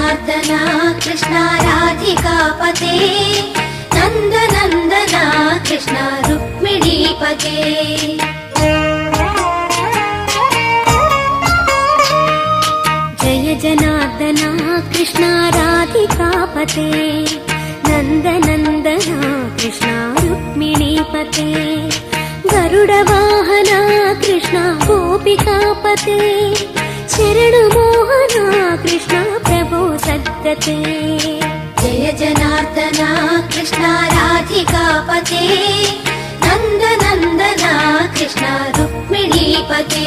जनार्दना कृष्ण राधिकापते नन्दनन्दना कृष्ण रुक्मिणीपते जय जनार्दना कृष्ण राधिकापते नन्दनन्दना कृष्ण रुक्मिणीपते गरुडवाहना कृष्ण गोपिकापते शरणमोहना कृष्ण प्रभो सद्गते जय जनार्दना कृष्ण राधिकापते नन्दनन्दना कृष्ण रुक्मिणीपते